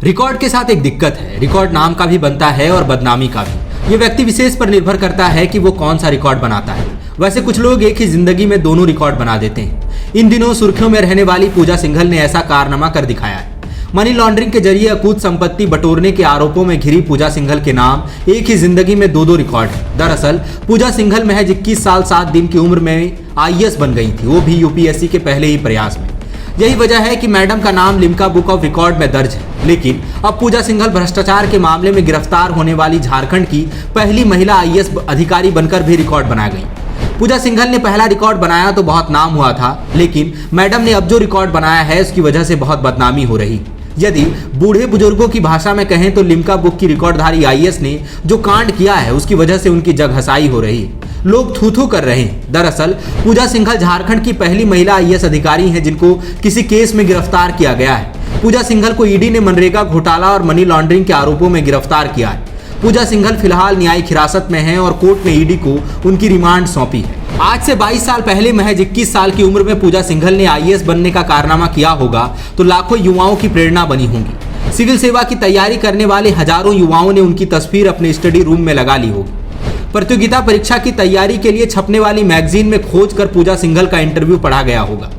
Record के साथ एक दिक्कत है, रिकॉर्ड नाम का भी बनता है और बदनामी का भी। ये व्यक्ति विशेष पर निर्भर करता है कि वो कौन सा रिकॉर्ड बनाता है। वैसे कुछ लोग एक ही जिंदगी में दोनों रिकॉर्ड बना देते हैं। इन दिनों सुर्खियों में रहने वाली पूजा सिंघल ने ऐसा कारनामा कर दिखाया है। मनी लॉन्ड्रिंग के जरिए अकूत संपत्ति बटोरने के आरोपों में घिरी पूजा सिंघल के नाम एक ही जिंदगी में दो रिकॉर्ड है। दरअसल पूजा सिंघल महज 21 साल 7 दिन की उम्र में आईएएस बन गई थी, वो भी यूपीएससी के पहले ही प्रयास में। यही वजह है कि मैडम का नाम लिम्का बुक ऑफ रिकॉर्ड में दर्ज है। लेकिन अब पूजा सिंघल भ्रष्टाचार के मामले में गिरफ्तार होने वाली झारखंड की पहली महिला आईएएस अधिकारी बनकर भी रिकॉर्ड बना गई। पूजा सिंघल ने पहला रिकॉर्ड बनाया तो बहुत नाम हुआ था, लेकिन मैडम ने अब जो रिकॉर्ड बनाया है उसकी वजह से बहुत बदनामी हो रही। यदि बूढ़े बुजुर्गों की भाषा में कहें तो लिम्का बुक की रिकॉर्डधारी आईएएस ने जो कांड किया है उसकी वजह से उनकी जग हसाई हो रही है। लोग थू-थू कर रहे हैं। दरअसल पूजा सिंघल झारखंड की पहली महिला आईएएस अधिकारी हैं जिनको किसी केस में गिरफ्तार किया गया है। पूजा सिंघल को ईडी ने मनरेगा घोटाला और मनी लॉन्ड्रिंग के आरोपों में गिरफ्तार किया है। पूजा सिंघल फिलहाल न्यायिक हिरासत में हैं और कोर्ट ने ईडी को उनकी रिमांड सौंपी है। आज से 22 साल पहले महज 21 साल की उम्र में पूजा सिंघल ने आईएएस बनने का कारनामा किया होगा तो लाखों युवाओं की प्रेरणा बनी होंगी। सिविल सेवा की तैयारी करने वाले हजारों युवाओं ने उनकी तस्वीर अपने स्टडी रूम में लगा ली होगी। प्रतियोगिता परीक्षा की तैयारी के लिए छपने वाली मैगजीन में खोज कर पूजा सिंघल का इंटरव्यू पढ़ा गया होगा।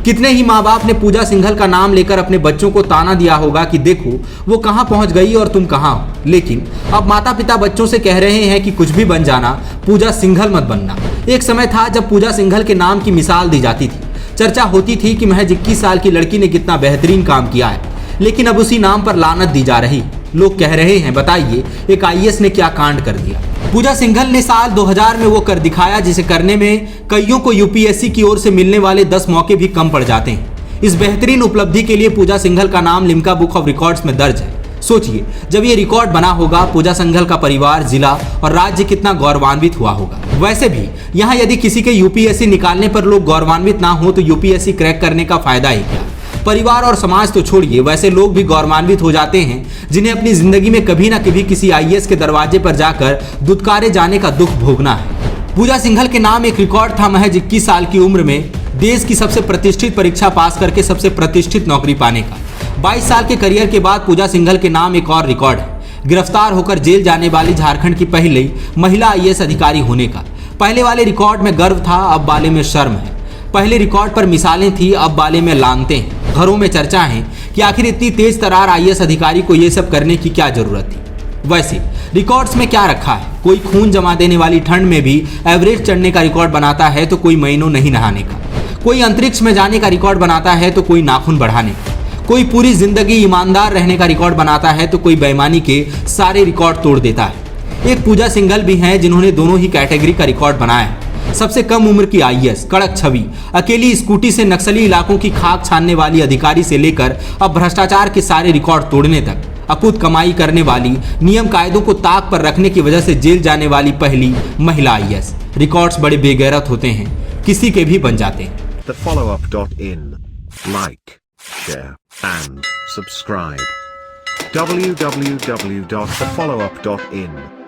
कितने ही माँ बाप ने पूजा सिंघल का नाम लेकर अपने बच्चों को ताना दिया होगा कि देखो वो कहाँ पहुँच गई और तुम कहाँ हो। लेकिन अब माता पिता बच्चों से कह रहे हैं कि कुछ भी बन जाना, पूजा सिंघल मत बनना। एक समय था जब पूजा सिंघल के नाम की मिसाल दी जाती थी। चर्चा होती थी कि महज 21 साल की लड़की ने कितना बेहतरीन काम किया है, लेकिन अब उसी नाम पर लानत दी जा रही। लोग कह रहे हैं बताइए एक आईएएस ने क्या कांड कर दिया। पूजा सिंघल ने साल 2000 में वो कर दिखाया जिसे करने में कईयों को यूपीएससी की ओर से मिलने वाले 10 मौके भी कम पड़ जाते हैं। इस बेहतरीन उपलब्धि के लिए पूजा सिंघल का नाम लिम्का बुक ऑफ रिकॉर्ड्स में दर्ज है। सोचिए जब ये रिकॉर्ड बना होगा पूजा सिंघल का परिवार, जिला और राज्य कितना गौरवान्वित हुआ होगा। वैसे भी यहाँ यदि किसी के यूपीएससी निकालने पर लोग गौरवान्वित ना हो तो यूपीएससी क्रैक करने का फायदा ही क्या। परिवार और समाज तो छोड़िए, वैसे लोग भी गौरवान्वित हो जाते हैं जिन्हें अपनी जिंदगी में कभी ना कभी किसी आईएएस के दरवाजे पर जाकर दुत्कारे जाने का दुख भोगना है। पूजा सिंघल के नाम एक रिकॉर्ड था महज 21 साल की उम्र में देश की सबसे प्रतिष्ठित परीक्षा पास करके सबसे प्रतिष्ठित नौकरी पाने का। 22 साल के करियर के बाद पूजा सिंघल के नाम एक और रिकॉर्ड है, गिरफ्तार होकर जेल जाने वाली झारखंड की पहली महिला आईएएस अधिकारी होने का। पहले वाले रिकॉर्ड में गर्व था, अब वाले में शर्म है। पहले रिकॉर्ड पर मिसालें थी, अब वाले में लानते हैं। घरों में चर्चा है कि आखिर इतनी तेज तरार आईएएस अधिकारी को ये सब करने की क्या जरूरत थी। वैसे रिकॉर्ड्स में क्या रखा है, कोई खून जमा देने वाली ठंड में भी एवरेज चढ़ने का रिकॉर्ड बनाता है तो कोई महीनों नहीं नहाने का, कोई अंतरिक्ष में जाने का रिकॉर्ड बनाता है तो कोई नाखून बढ़ाने का, कोई पूरी जिंदगी ईमानदार रहने का रिकॉर्ड बनाता है तो कोई बेईमानी के सारे रिकॉर्ड तोड़ देता है। एक पूजा सिंघल भी हैं जिन्होंने दोनों ही कैटेगरी का रिकॉर्ड बनाया है। सबसे कम उम्र की आईएएस, कड़क छवि, अकेली स्कूटी से नक्सली इलाकों की खाक छानने वाली अधिकारी से लेकर अब भ्रष्टाचार के सारे रिकॉर्ड तोड़ने तक, अकूत कमाई करने वाली, नियम कायदों को ताक पर रखने की वजह से जेल जाने वाली पहली महिला आईएएस। रिकॉर्ड्स बड़े बेगैरत होते हैं, किसी के भी बन जाते हैं। TheFollowUp.in. Like, share, and subscribe. www.thefollowup.in